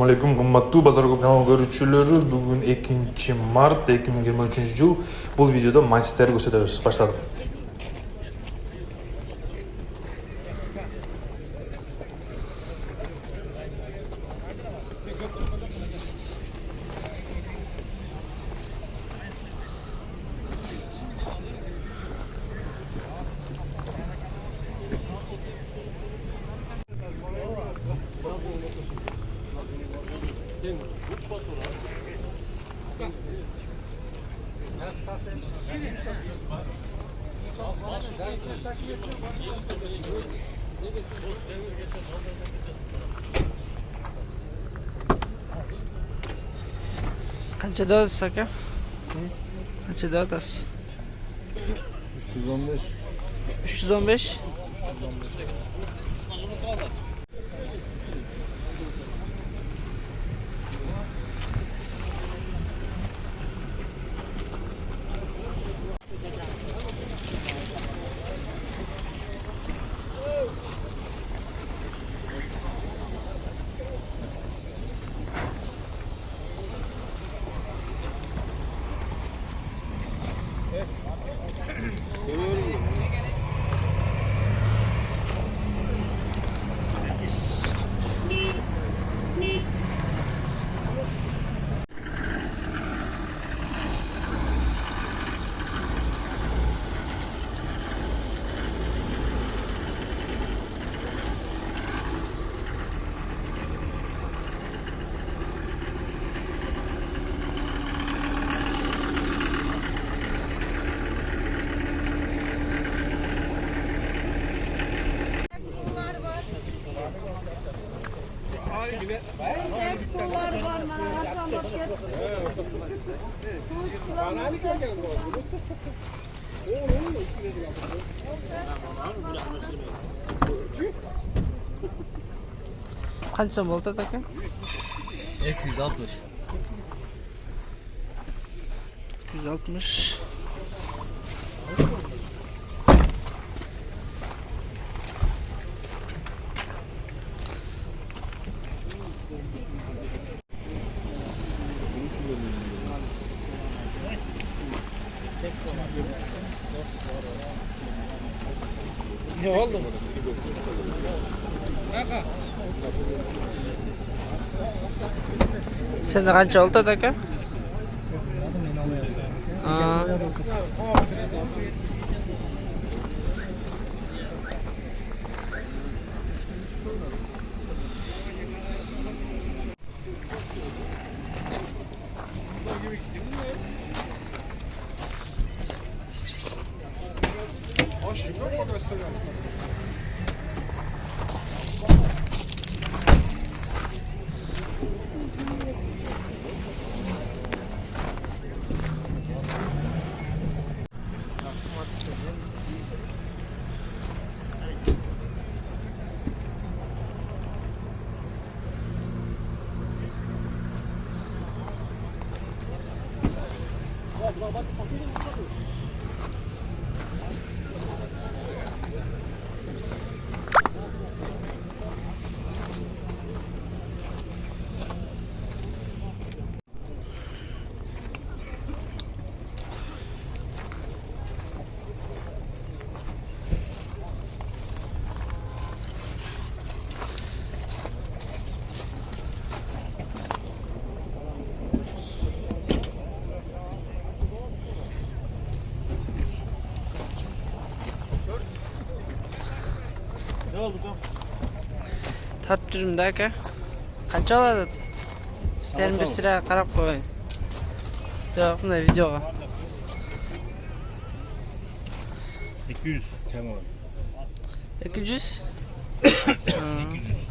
Assalomu alaykum, qimmatli bozor kanal görüşçüleri. Bugün 2 Mart 2023 yıl. Bu videoda Manchester'i gösteriyoruz. Başladık. Qancha dodasiz aka? Qancha dodasiz? 315. 315. Qancha bo'ldi aka? 260. 260. Ne oldu? Senda qancha oldi aka? Ne oldu lan? Tartib turibdi aka. Qancha oladi? Sizlarni bir sira qarab qo'ying. Yo'q, bunday videoga. 200 Kemal. 200. 200.